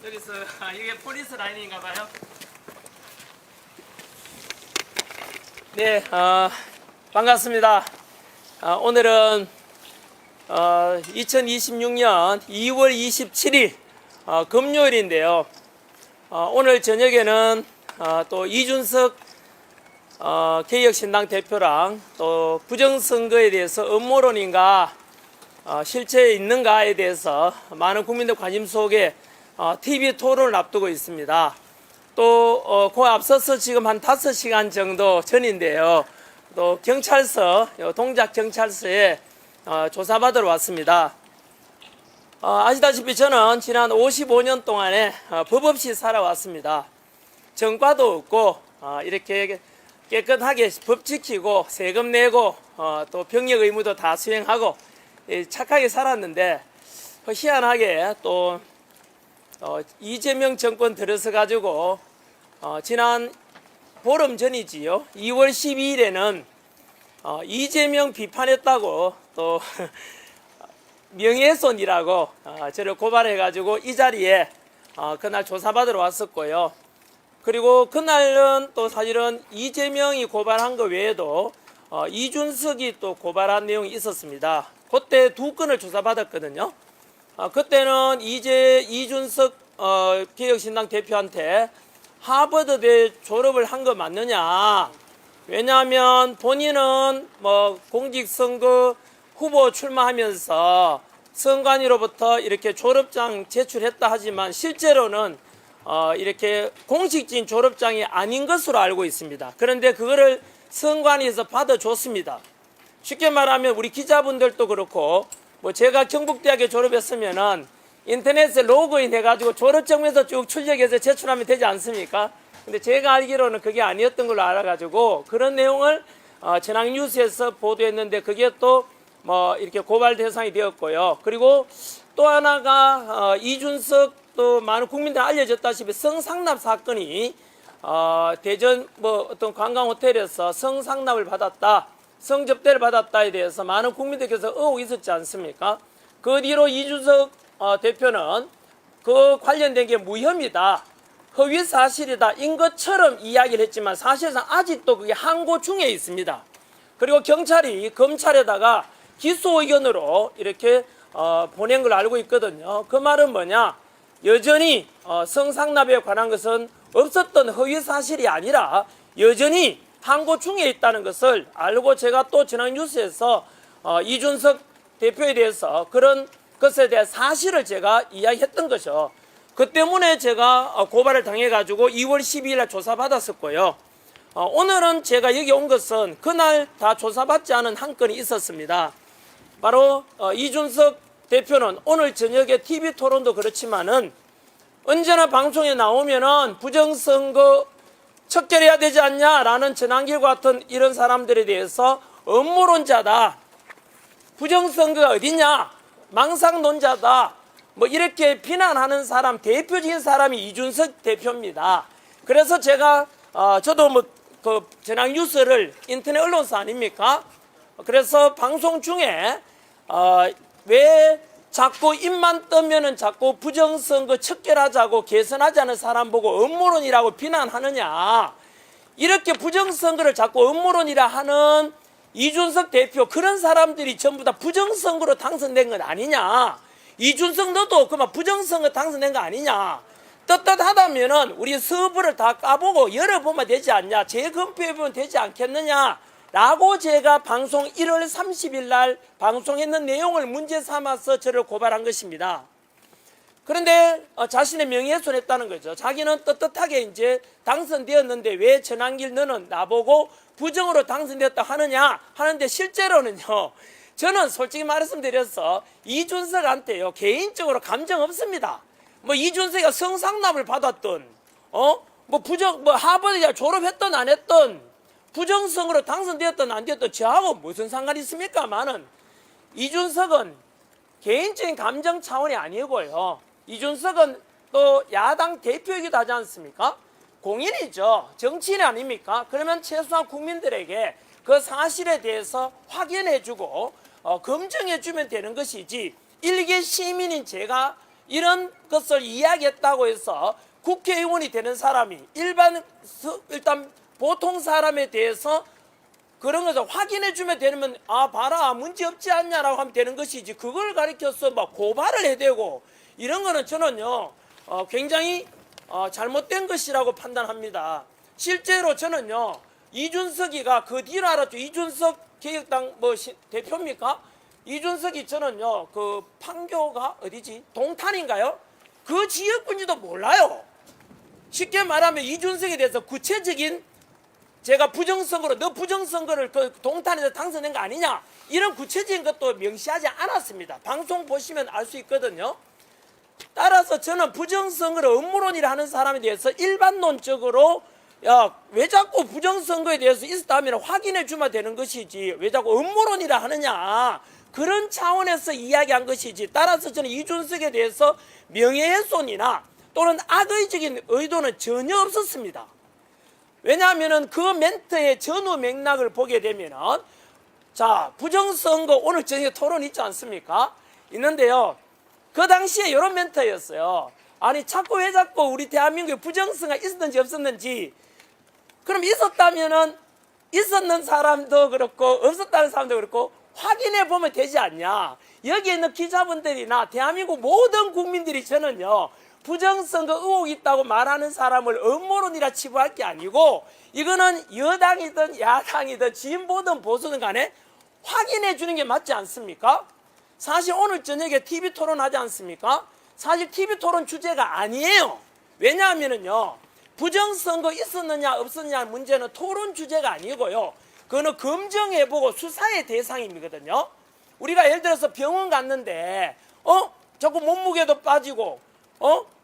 여기서 이게 폴리스 라인인가 봐요. 네, 반갑습니다. 오늘은 2026년 2월 27일 금요일인데요. 오늘 저녁에는 또 이준석 개혁신당 대표랑 또 부정선거에 대해서 음모론인가 실체 있는가에 대해서 많은 국민들 관심 속에 TV 토론을 앞두고 있습니다. 또 그 앞서서 지금 한 5시간 정도 전인데요. 또 경찰서, 동작 경찰서에 조사받으러 왔습니다. 아시다시피 저는 지난 55년 동안에 법 없이 살아왔습니다. 정과도 없고 이렇게 깨끗하게 법 지키고 세금 내고 또 병역 의무도 다 수행하고 착하게 살았는데 희한하게 또 이재명 정권 들어서 가지고 지난 보름 전이지요. 2월 12일에는 이재명 비판했다고 또 명예훼손이라고 저를 고발해 가지고 이 자리에 그날 조사받으러 왔었고요. 그리고 그날은 또 사실은 이재명이 고발한 것 외에도 이준석이 또 고발한 내용이 있었습니다. 그때 두 건을 조사받았거든요. 그때는 이준석 개혁신당 대표한테 하버드대 졸업을 한 거 맞느냐. 왜냐하면 본인은 뭐 공직선거 후보 출마하면서 선관위로부터 이렇게 졸업장 제출했다 하지만 실제로는 이렇게 공식적인 졸업장이 아닌 것으로 알고 있습니다. 그런데 그거를 선관위에서 받아줬습니다. 쉽게 말하면 우리 기자분들도 그렇고 뭐 제가 경북대학에 졸업했으면은 인터넷에 로그인 해가지고 졸업증명서 쭉 출력해서 제출하면 되지 않습니까? 근데 제가 알기로는 그게 아니었던 걸로 알아가지고 그런 내용을 전학뉴스에서 보도했는데 그게 또 뭐 이렇게 고발 대상이 되었고요. 그리고 또 하나가 이준석 또 많은 국민들 알려졌다시피 성상납 사건이 대전 뭐 어떤 관광 호텔에서 성상납을 받았다, 성접대를 받았다에 대해서 많은 국민들께서 의혹이 있었지 않습니까? 그 뒤로 이준석 대표는 그 관련된 게 무혐의다, 허위 사실이다 인 것처럼 이야기를 했지만 사실상 아직도 그게 항고 중에 있습니다. 그리고 경찰이 검찰에다가 기소 의견으로 이렇게 보낸 걸 알고 있거든요. 그 말은 뭐냐? 여전히 성상납에 관한 것은 없었던 허위 사실이 아니라 여전히 항고 중에 있다는 것을 알고 제가 또 전학뉴스에서 이준석 대표에 대해서 그런 것에 대한 사실을 제가 이야기했던 거죠. 그 때문에 제가 고발을 당해가지고 2월 12일 날 조사받았었고요. 오늘은 제가 여기 온 것은 그날 다 조사받지 않은 한 건이 있었습니다. 바로 이준석 대표는 오늘 저녁에 TV 토론도 그렇지만은 언제나 방송에 나오면은 부정선거 척결해야 되지 않냐라는 전한길과 같은 이런 사람들에 대해서 음모론자다, 부정선거가 어디냐, 망상론자다, 뭐 이렇게 비난하는 사람, 대표적인 사람이 이준석 대표입니다. 그래서 제가 저도 뭐 그 전학뉴스를 인터넷 언론사 아닙니까? 그래서 방송 중에 왜 자꾸 입만 뜨면은 자꾸 부정선거 척결하자고 개선하자는 사람 보고 음모론이라고 비난하느냐, 이렇게 부정선거를 자꾸 음모론이라 하는 이준석 대표, 그런 사람들이 전부 다 부정선거로 당선된 건 아니냐, 이준석 너도 그만 부정선거 당선된 거 아니냐, 떳떳하다면은 우리 서버를 다 까보고 열어보면 되지 않냐, 재검표해보면 되지 않겠느냐 라고 제가 방송 1월 30일 날 방송했는 내용을 문제 삼아서 저를 고발한 것입니다. 그런데 자신의 명예훼손했다는 거죠. 자기는 떳떳하게 이제 당선되었는데 왜 전한길 너는 나보고 부정으로 당선되었다 하느냐 하는데, 실제로는요, 저는 솔직히 말씀드려서 이준석한테요 개인적으로 감정 없습니다. 뭐 이준석이가 성상납을 받았던 뭐 부정 뭐 하버드 졸업했던 안 했던, 부정선거로 당선되었든 안 되었든 저하고 무슨 상관이 있습니까만은 이준석은 개인적인 감정 차원이 아니고요. 이준석은 또 야당 대표이기도 하지 않습니까? 공인이죠. 정치인 아닙니까? 그러면 최소한 국민들에게 그 사실에 대해서 확인해주고 검증해주면 되는 것이지, 일개 시민인 제가 이런 것을 이야기했다고 해서 국회의원이 되는 사람이 일단 보통 사람에 대해서 그런 것을 확인해 주면 되면 아 봐라 문제 없지 않냐라고 하면 되는 것이지, 그걸 가리켜서 막 고발을 해대고 이런 거는 저는요 굉장히 잘못된 것이라고 판단합니다. 실제로 저는요 이준석이가 그 뒤로 알았죠. 이준석 개혁당 대표입니까? 이준석이 저는요 그 판교가 어디지? 동탄인가요? 그 지역군지도 몰라요. 쉽게 말하면 이준석에 대해서 구체적인 제가 부정선거로 너 부정선거를 그 동탄에서 당선된 거 아니냐 이런 구체적인 것도 명시하지 않았습니다. 방송 보시면 알 수 있거든요. 따라서 저는 부정선거를 음모론이라 하는 사람에 대해서 일반론적으로 야 왜 자꾸 부정선거에 대해서 있었다면 확인해 주면 되는 것이지 왜 자꾸 음모론이라 하느냐 그런 차원에서 이야기한 것이지, 따라서 저는 이준석에 대해서 명예훼손이나 또는 악의적인 의도는 전혀 없었습니다. 왜냐하면 그 멘트의 전후 맥락을 보게 되면은 자 부정선거 오늘 저녁에 토론 있지 않습니까? 있는데요 그 당시에 이런 멘트였어요. 아니 왜 자꾸 우리 대한민국에 부정선거가 있었는지 없었는지, 그럼 있었다면은 있었는 사람도 그렇고 없었다는 사람도 그렇고 확인해 보면 되지 않냐. 여기에 있는 기자분들이나 대한민국 모든 국민들이 저는요 부정선거 의혹이 있다고 말하는 사람을 음모론이라 치부할 게 아니고 이거는 여당이든 야당이든 진보든 보수든 간에 확인해 주는 게 맞지 않습니까? 사실 오늘 저녁에 TV 토론하지 않습니까? 사실 TV 토론 주제가 아니에요. 왜냐하면요 부정선거 있었느냐 없었느냐 문제는 토론 주제가 아니고요 그거는 검증해보고 수사의 대상이거든요. 우리가 예를 들어서 병원 갔는데 자꾸 몸무게도 빠지고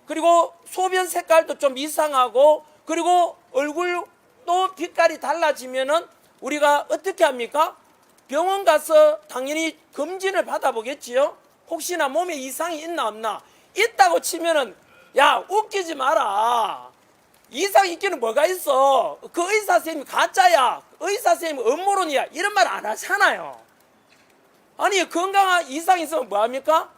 그리고 소변 색깔도 좀 이상하고 그리고 얼굴도 빛깔이 달라지면은 우리가 어떻게 합니까? 병원 가서 당연히 검진을 받아보겠지요. 혹시나 몸에 이상이 있나 없나. 있다고 치면은 야 웃기지 마라. 이상 있기는 뭐가 있어. 그 의사 선생님이 가짜야. 의사 선생님이 음모론이야. 이런 말 안 하잖아요. 아니 건강한 이상 있으면 뭐합니까?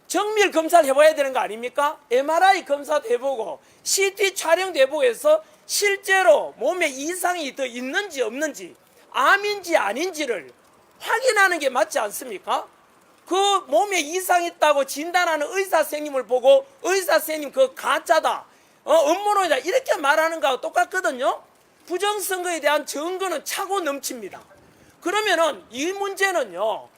정밀 검사를 해봐야 되는 거 아닙니까? MRI 검사도 해보고 CT 촬영도 해보고 해서 실제로 몸에 이상이 더 있는지 없는지 암인지 아닌지를 확인하는 게 맞지 않습니까? 그 몸에 이상이 있다고 진단하는 의사 선생님을 보고 의사 선생님 그거 가짜다 음모론이다 이렇게 말하는 거하고 똑같거든요. 부정선거에 대한 증거는 차고 넘칩니다. 그러면은 이 문제는요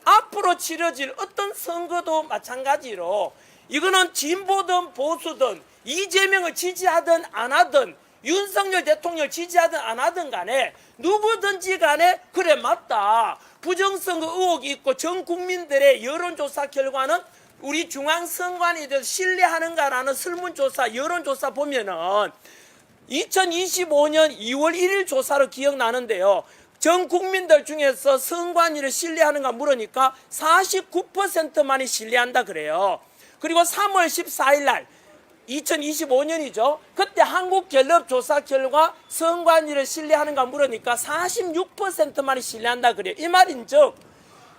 앞으로 치러질 어떤 선거도 마찬가지로 이거는 진보든 보수든 이재명을 지지하든 안 하든 윤석열 대통령을 지지하든 안 하든 간에 누구든지 간에 그래 맞다 부정선거 의혹이 있고 전 국민들의 여론조사 결과는 우리 중앙선관위에 대해서 신뢰하는가라는 설문조사 여론조사 보면은 2025년 2월 1일 조사로 기억나는데요 전 국민들 중에서 선관위를 신뢰하는가 물으니까 49%만이 신뢰한다 그래요. 그리고 3월 14일 날 2025년이죠. 그때 한국갤럽 조사 결과 선관위를 신뢰하는가 물으니까 46%만이 신뢰한다 그래요. 이 말인즉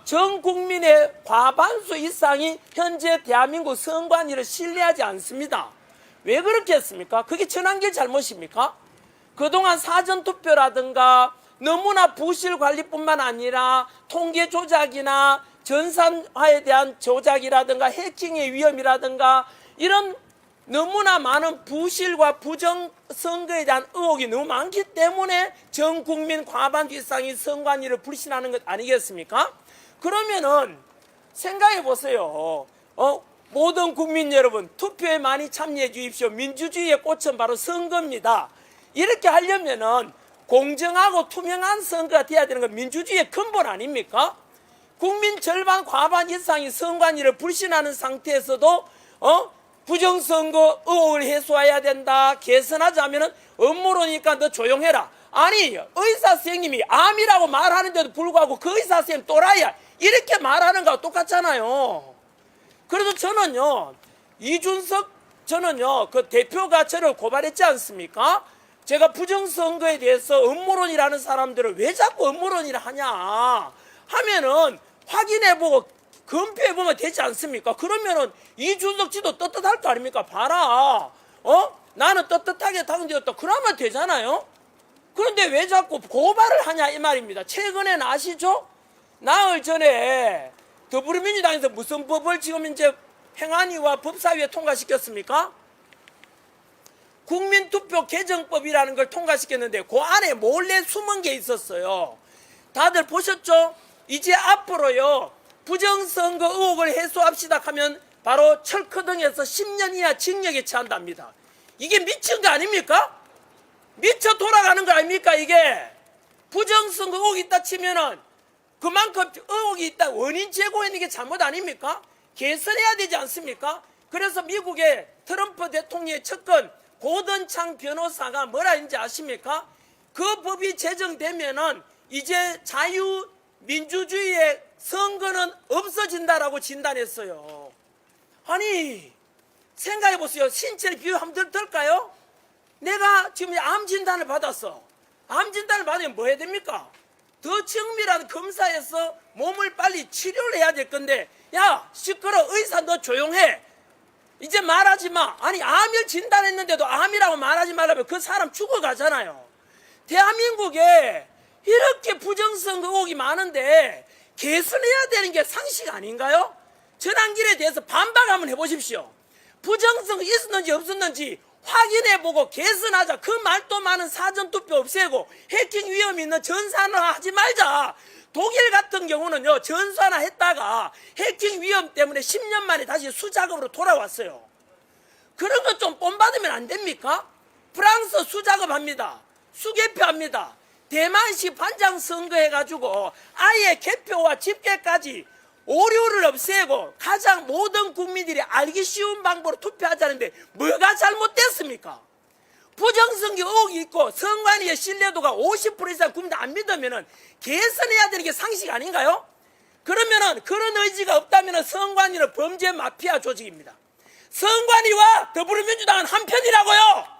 전 국민의 과반수 이상이 현재 대한민국 선관위를 신뢰하지 않습니다. 왜 그렇게 했습니까? 그게 전환길 잘못입니까? 그동안 사전투표라든가 너무나 부실 관리뿐만 아니라 통계 조작이나 전산화에 대한 조작이라든가 해킹의 위험이라든가 이런 너무나 많은 부실과 부정선거에 대한 의혹이 너무 많기 때문에 전 국민 과반수 이상이 선관위를 불신하는 것 아니겠습니까? 그러면은 생각해 보세요. 모든 국민 여러분 투표에 많이 참여해 주십시오. 민주주의의 꽃은 바로 선거입니다. 이렇게 하려면은 공정하고 투명한 선거가 돼야 되는 건 민주주의의 근본 아닙니까? 국민 절반 과반 이상이 선관위를 불신하는 상태에서도 부정선거 의혹을 해소해야 된다 개선하자면은 음모론이니까 너 조용해라. 아니 의사 선생님이 암이라고 말하는데도 불구하고 그 의사 선생님 또라이야 이렇게 말하는 거하고 똑같잖아요. 그래도 저는요 이준석 저는요 그 대표가 저를 고발했지 않습니까? 제가 부정선거에 대해서 음모론이라는 사람들을 왜 자꾸 음모론이라 하냐 하면은 확인해보고 검표해보면 되지 않습니까? 그러면은 이준석 지도 떳떳할 거 아닙니까? 봐라, 나는 떳떳하게 당되었다. 그러면 되잖아요. 그런데 왜 자꾸 고발을 하냐 이 말입니다. 최근에는 아시죠? 나흘 전에 더불어민주당에서 무슨 법을 지금 이제 행안위와 법사위에 통과시켰습니까? 국민투표 개정법이라는 걸 통과시켰는데 그 안에 몰래 숨은 게 있었어요. 다들 보셨죠? 이제 앞으로요, 부정선거 의혹을 해소합시다 하면 바로 철커등에서 10년 이하 징역에 처한답니다. 이게 미친 거 아닙니까? 미쳐 돌아가는 거 아닙니까? 이게 부정선거 의혹이 있다 치면은 그만큼 의혹이 있다, 원인 제공하는 게 잘못 아닙니까? 개선해야 되지 않습니까? 그래서 미국의 트럼프 대통령의 측근 고던창 변호사가 뭐라 했는지 아십니까? 그 법이 제정되면은 이제 자유민주주의의 선거는 없어진다라고 진단했어요. 아니, 생각해 보세요. 신체를 비유 한번 들까요? 내가 지금 암 진단을 받았어. 암 진단을 받으면 뭐 해야 됩니까? 더 정밀한 검사에서 몸을 빨리 치료를 해야 될 건데, 야, 시끄러, 의사 너 조용해. 이제 말하지 마. 아니, 암을 진단했는데도 암이라고 말하지 말라면 그 사람 죽어가잖아요. 대한민국에 이렇게 부정선거 의혹이 많은데 개선해야 되는 게 상식 아닌가요? 전환길에 대해서 반박 한번 해보십시오. 부정선거 있었는지 없었는지 확인해보고 개선하자. 그 말도 많은 사전투표 없애고 해킹 위험이 있는 전산화 하지 말자. 독일 같은 경우는요, 전산화 했다가 해킹 위험 때문에 10년 만에 다시 수작업으로 돌아왔어요. 그런 것 좀 본받으면 안 됩니까? 프랑스 수작업합니다. 수개표합니다. 대만시 반장 선거해가지고 아예 개표와 집계까지 오류를 없애고 가장 모든 국민들이 알기 쉬운 방법으로 투표하자는데 뭐가 잘못됐습니까? 부정선거 의혹이 있고 선관위의 신뢰도가 50% 이상 국민들 안 믿으면은 개선해야 되는 게 상식 아닌가요? 그러면은 그런 의지가 없다면은 선관위는 범죄 마피아 조직입니다. 선관위와 더불어민주당은 한편이라고요.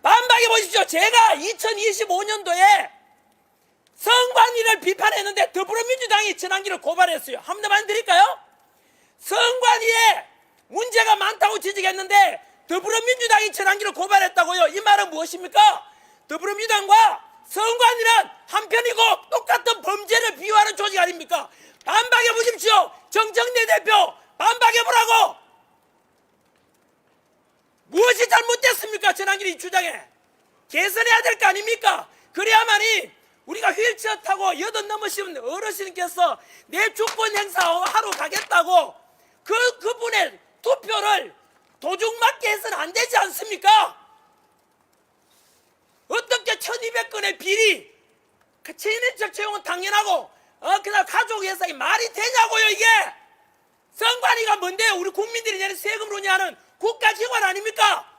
반박해 보십시오. 제가 2025년도에 선관위를 비판했는데 더불어민주당이 전환기를 고발했어요. 한 번 더 말씀드릴까요? 선관위에 문제가 많다고 지적했는데 더불어민주당이 전환기를 고발했다고요. 이 말은 무엇입니까? 더불어민주당과 선관위는 한편이고 똑같은 범죄를 비유하는 조직 아닙니까? 반박해 보십시오. 정청래 대표 반박해 보라고. 무엇이 잘못됐습니까? 전환길이 주장에 개선해야 될 거 아닙니까? 그래야만이 우리가 휠체어 타고 80 넘으신 어르신께서 내 주권 행사하러 가겠다고 그분의 투표를 도중맞게 해서는 안 되지 않습니까? 어떻게 1200건의 비리, 친인척 채용은 당연하고 그다음 가족 예산이 말이 되냐고요. 이게 선관위가 뭔데요? 우리 국민들이 내는 세금으로 하는 국가기관 아닙니까?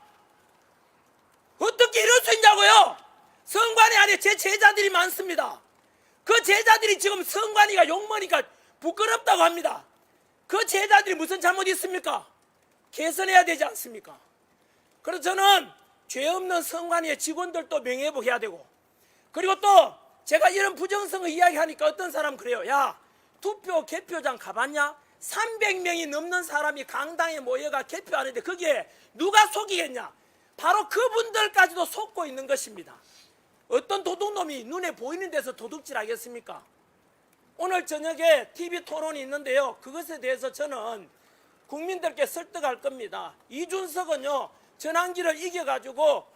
어떻게 이럴 수 있냐고요? 선관위 안에 제 제자들이 많습니다. 그 제자들이 지금 선관위가 욕먹으니까 부끄럽다고 합니다. 그 제자들이 무슨 잘못이 있습니까? 개선해야 되지 않습니까? 그래서 저는 죄 없는 선관위의 직원들도 명예회복해야 되고, 그리고 또 제가 이런 부정선거 이야기하니까 어떤 사람 그래요. 야, 투표 개표장 가봤냐? 300명이 넘는 사람이 강당에 모여가 개표하는데 거기에 누가 속이겠냐? 바로 그분들까지도 속고 있는 것입니다. 어떤 도둑놈이 눈에 보이는 데서 도둑질 하겠습니까? 오늘 저녁에 TV 토론이 있는데요, 그것에 대해서 저는 국민들께 설득할 겁니다. 이준석은요, 전환기를 이겨가지고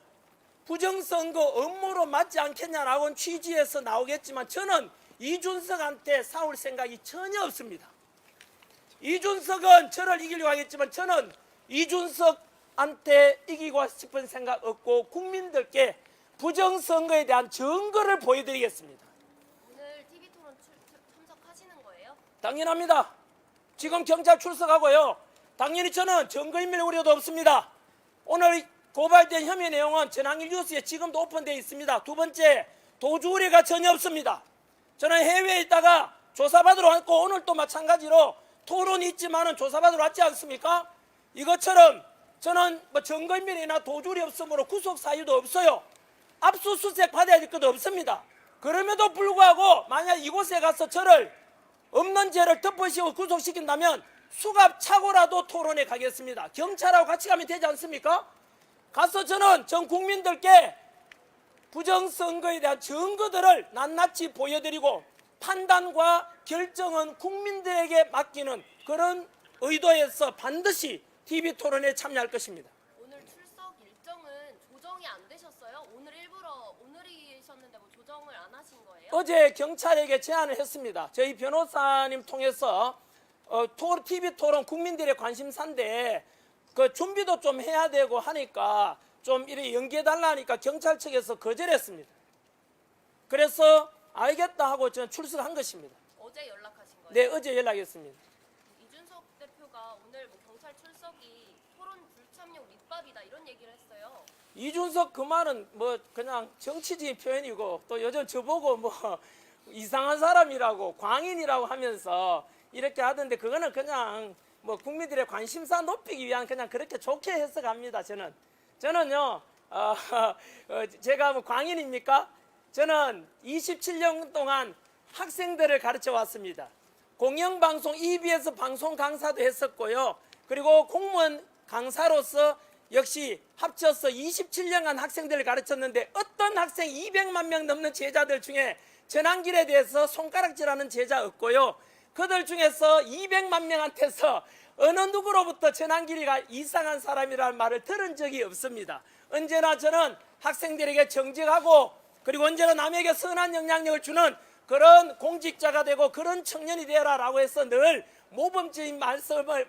부정선거 업무로 맞지 않겠냐라고 취지에서 나오겠지만 저는 이준석한테 싸울 생각이 전혀 없습니다. 이준석은 저를 이기려고 하겠지만 저는 이준석한테 이기고 싶은 생각 없고 국민들께 부정선거에 대한 증거를 보여드리겠습니다. 오늘 TV 토론 참석하시는 거예요? 당연합니다. 지금 경찰 출석하고요. 당연히 저는 증거인멸 우려도 없습니다. 오늘 고발된 혐의 내용은 전환길 뉴스에 지금도 오픈되어 있습니다. 두 번째, 도주 우려가 전혀 없습니다. 저는 해외에 있다가 조사받으러 왔고 오늘 또 마찬가지로 토론이 있지만은 조사받으러 왔지 않습니까? 이것처럼 저는 뭐 증거인멸이나 도주 우려 없으므로 구속 사유도 없어요. 압수수색 받아야 될 것도 없습니다. 그럼에도 불구하고 만약 이곳에 가서 저를 없는 죄를 덮으시고 구속시킨다면 수갑차고라도 토론에 가겠습니다. 경찰하고 같이 가면 되지 않습니까? 가서 저는 전 국민들께 부정선거에 대한 증거들을 낱낱이 보여드리고 판단과 결정은 국민들에게 맡기는 그런 의도에서 반드시 TV토론에 참여할 것입니다. 오늘 출석 일정은 조정이 안 되셨어요? 오늘 일부러 오늘이셨는데 뭐 조정을 안 하신 거예요? 어제 경찰에게 제안을 했습니다. 저희 변호사님 통해서 TV토론 국민들의 관심사인데 그 준비도 좀 해야 되고 하니까 좀 이렇게 연기해달라 하니까 경찰 측에서 거절했습니다. 그래서 알겠다 하고 저는 출석한 것입니다. 어제 연락하신 거예요? 네, 어제 연락했습니다. 이준석 대표가 오늘 뭐 경찰 출석이 토론 불참용 밑밥이다 이런 얘기를 했어요. 이준석 그 말은 뭐 그냥 정치적인 표현이고 또 요즘 저보고 뭐 이상한 사람이라고 광인이라고 하면서 이렇게 하던데 그거는 그냥 뭐 국민들의 관심사 높이기 위한 그냥 그렇게 좋게 해석합니다. 저는요 제가 뭐 광인입니까? 저는 27년 동안 학생들을 가르쳐 왔습니다. 공영방송 EBS 방송 강사도 했었고요. 그리고 공무원 강사로서 역시 합쳐서 27년간 학생들을 가르쳤는데 어떤 학생 200만 명 넘는 제자들 중에 전환길에 대해서 손가락질하는 제자 없고요. 그들 중에서 200만 명한테서 어느 누구로부터 전환길이가 이상한 사람이라는 말을 들은 적이 없습니다. 언제나 저는 학생들에게 정직하고 그리고 언제나 남에게 선한 영향력을 주는 그런 공직자가 되고 그런 청년이 되어라라고 해서 늘 모범적인 말씀을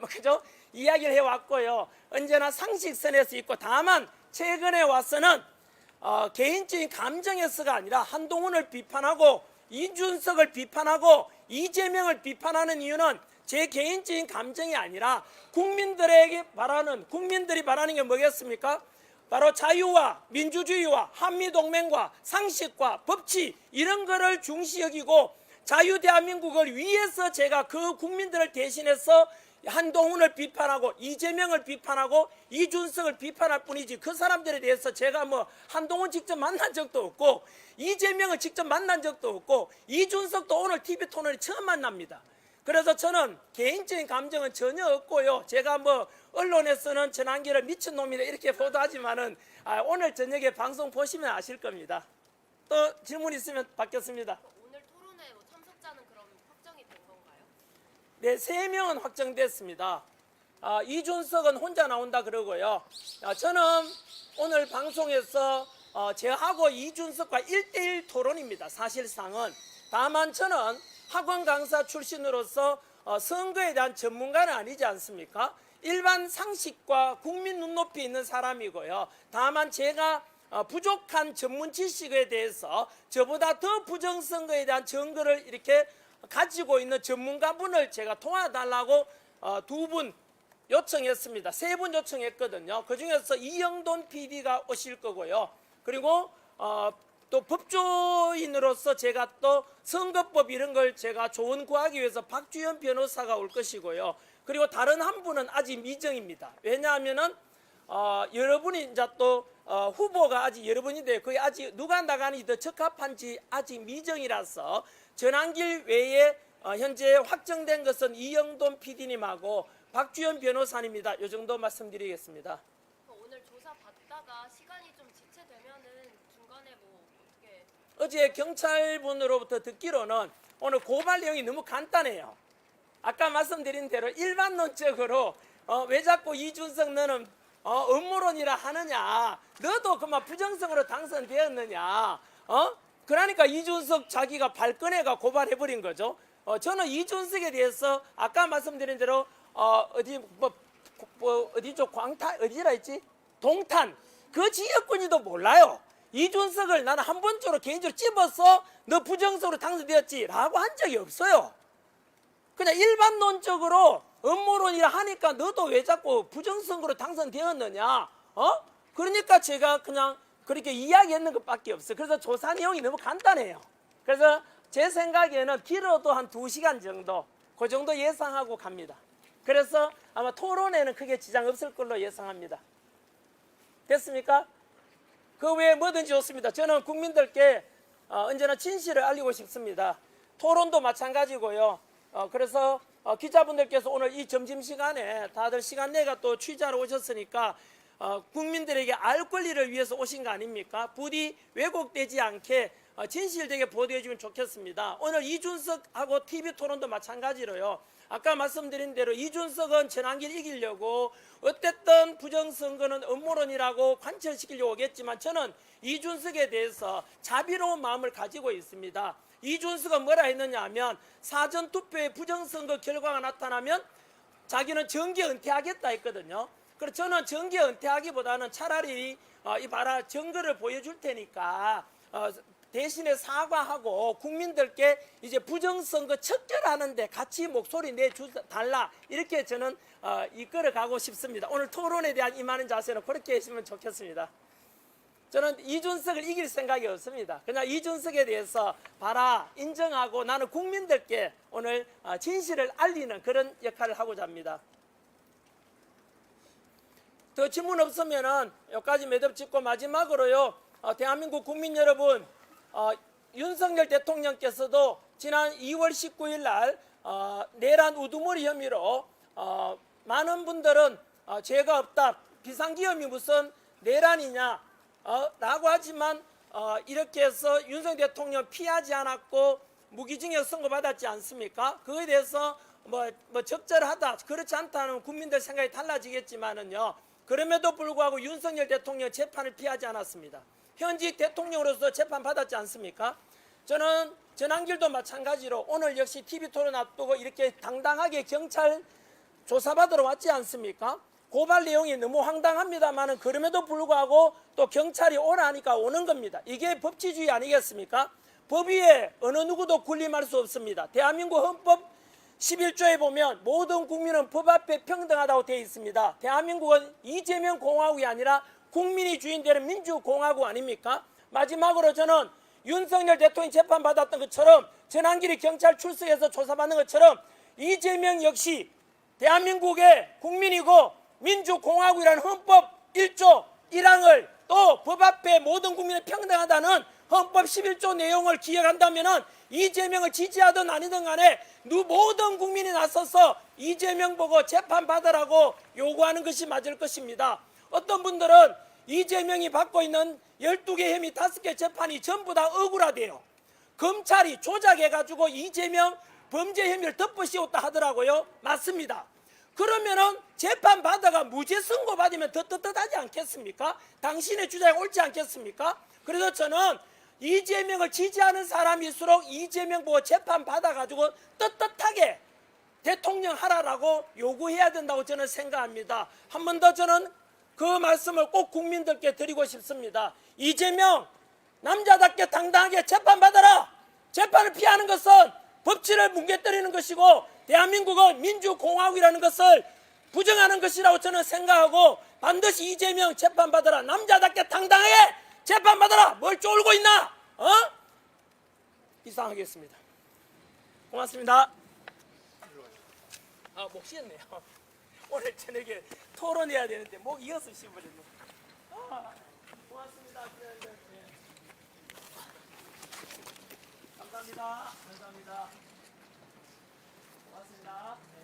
이야기를 해왔고요. 언제나 상식선에서 있고 다만 최근에 와서는 개인적인 감정에서가 아니라 한동훈을 비판하고 이준석을 비판하고 이재명을 비판하는 이유는 제 개인적인 감정이 아니라 국민들이 바라는 게 뭐겠습니까? 바로 자유와 민주주의와 한미동맹과 상식과 법치 이런 거를 중시 여기고 자유 대한민국을 위해서 제가 그 국민들을 대신해서 한동훈을 비판하고 이재명을 비판하고 이준석을 비판할 뿐이지 그 사람들에 대해서 제가 뭐 한동훈 직접 만난 적도 없고 이재명을 직접 만난 적도 없고 이준석도 오늘 TV토론에 처음 만납니다. 그래서 저는 개인적인 감정은 전혀 없고요. 제가 뭐 언론에서는 전환기를 미친놈이다 이렇게 보도하지만은 오늘 저녁에 방송 보시면 아실 겁니다. 또 질문 있으면 받겠습니다. 오늘 토론회 뭐 참석자는 그럼 확정이 된 건가요? 네, 3명은 확정됐습니다. 이준석은 혼자 나온다 그러고요. 저는 오늘 방송에서 저하고 이준석과 1대1 토론입니다. 사실상은. 다만 저는 학원 강사 출신으로서 선거에 대한 전문가는 아니지 않습니까? 일반 상식과 국민 눈높이 있는 사람이고요. 다만 제가 부족한 전문 지식에 대해서 저보다 더 부정선거에 대한 증거를 이렇게 가지고 있는 전문가분을 제가 도와달라고 2분 요청했습니다. 3분 요청했거든요. 그중에서 이영돈 PD가 오실 거고요. 그리고 또 법조인으로서 제가 또 선거법 이런 걸 제가 조언 구하기 위해서 박주현 변호사가 올 것이고요. 그리고 다른 한 분은 아직 미정입니다. 왜냐하면은 여러분이 이제 또 후보가 아직 여러 분인데 그게 아직 누가 나가는지 더 적합한지 아직 미정이라서 전환길 외에 현재 확정된 것은 이영돈 PD님하고 박주현 변호사님입니다. 이 정도 말씀드리겠습니다. 오늘 조사 받다가 시간이 좀 지체되면은 중간에 뭐 어떻게 어제 경찰분으로부터 듣기로는 오늘 고발 내용이 너무 간단해요. 아까 말씀드린 대로 일반론적으로 왜 자꾸 이준석 너는 음모론이라 하느냐, 너도 그만 부정성으로 당선되었느냐, 그러니까 이준석 자기가 발끈해가 고발해버린 거죠. 저는 이준석에 대해서 아까 말씀드린 대로 어디죠? 광탄 어디라 했지? 동탄 그 지역군이도 몰라요. 이준석을 나는 한 번쯤으로 개인적으로 찝어서 너 부정성으로 당선되었지라고 한 적이 없어요. 그냥 일반론적으로 음모론이라 하니까 너도 왜 자꾸 부정선거로 당선되었느냐? 그러니까 제가 그냥 그렇게 이야기했는 것밖에 없어요. 그래서 조사 내용이 너무 간단해요. 그래서 제 생각에는 길어도 한 2시간 정도, 그 정도 예상하고 갑니다. 그래서 아마 토론에는 크게 지장 없을 걸로 예상합니다. 됐습니까? 그 외에 뭐든지 좋습니다. 저는 국민들께 언제나 진실을 알리고 싶습니다. 토론도 마찬가지고요. 그래서 기자분들께서 오늘 이 점심시간에 다들 시간 내가 또 취재하러 오셨으니까 국민들에게 알 권리를 위해서 오신 거 아닙니까? 부디 왜곡되지 않게 진실되게 보도해 주면 좋겠습니다. 오늘 이준석하고 TV토론도 마찬가지로요. 아까 말씀드린 대로 이준석은 전환기를 이기려고 어쨌든 부정선거는 음모론이라고 관철시키려고 오겠지만 저는 이준석에 대해서 자비로운 마음을 가지고 있습니다. 이준석은 뭐라 했느냐 하면 사전투표에 부정선거 결과가 나타나면 자기는 정계 은퇴하겠다 했거든요. 그래서 저는 정계 은퇴하기보다는 차라리 이봐라 증거를 보여줄 테니까 대신에 사과하고 국민들께 이제 부정선거 척결하는데 같이 목소리 내달라 이렇게 저는 이끌어 가고 싶습니다. 오늘 토론에 대한 임하는 자세는 그렇게 했으면 좋겠습니다. 저는 이준석을 이길 생각이 없습니다. 그냥 이준석에 대해서 봐라 인정하고 나는 국민들께 오늘 진실을 알리는 그런 역할을 하고자 합니다. 더 질문 없으면은 여기까지 매듭 짓고 마지막으로요. 대한민국 국민 여러분, 윤석열 대통령께서도 지난 2월 19일 날 내란 우두머리 혐의로 많은 분들은 죄가 없다, 비상기염이 무슨 내란이냐 라고 하지만 이렇게 해서 윤석열 대통령 피하지 않았고 무기징역 선고받았지 않습니까? 그거에 대해서 뭐 적절하다, 그렇지 않다는 국민들 생각이 달라지겠지만은요. 그럼에도 불구하고 윤석열 대통령 재판을 피하지 않았습니다. 현직 대통령으로서 재판 받았지 않습니까? 저는 전한길도 마찬가지로 오늘 역시 TV토론 앞두고 이렇게 당당하게 경찰 조사받으러 왔지 않습니까? 고발 내용이 너무 황당합니다만은 그럼에도 불구하고 또 경찰이 오라니까 오는 겁니다. 이게 법치주의 아니겠습니까? 법 위에 어느 누구도 군림할 수 없습니다. 대한민국 헌법 11조에 보면 모든 국민은 법 앞에 평등하다고 되어 있습니다. 대한민국은 이재명 공화국이 아니라 국민이 주인되는 민주공화국 아닙니까? 마지막으로 저는 윤석열 대통령이 재판받았던 것처럼 전한길이 경찰 출석해서 조사받는 것처럼 이재명 역시 대한민국의 국민이고 민주공화국이라는 헌법 1조 1항을 또 법 앞에 모든 국민은 평등하다는 헌법 11조 내용을 기억한다면 이재명을 지지하든 아니든 간에 모든 국민이 나서서 이재명 보고 재판받으라고 요구하는 것이 맞을 것입니다. 어떤 분들은 이재명이 받고 있는 12개 혐의 5개 재판이 전부 다 억울하대요. 검찰이 조작해가지고 이재명 범죄 혐의를 덮어씌웠다 하더라고요. 맞습니다. 그러면은 재판 받아가 무죄 선고 받으면 더 떳떳하지 않겠습니까? 당신의 주장이 옳지 않겠습니까? 그래서 저는 이재명을 지지하는 사람일수록 이재명 보고 재판 받아가지고 떳떳하게 대통령 하라라고 요구해야 된다고 저는 생각합니다. 한 번 더 저는 그 말씀을 꼭 국민들께 드리고 싶습니다. 이재명 남자답게 당당하게 재판받아라. 재판을 피하는 것은 법치를 뭉개뜨리는 것이고 대한민국은 민주공화국이라는 것을 부정하는 것이라고 저는 생각하고 반드시 이재명 재판받아라. 남자답게 당당하게 재판받아라. 뭘 쫄고 있나? 이상하겠습니다. 고맙습니다. 목 쉬었네요. 오늘 저녁에 토론해야 되는데 목 이어서 씹어버렸네. 고맙습니다. 감사합니다. 감사합니다. 고맙습니다.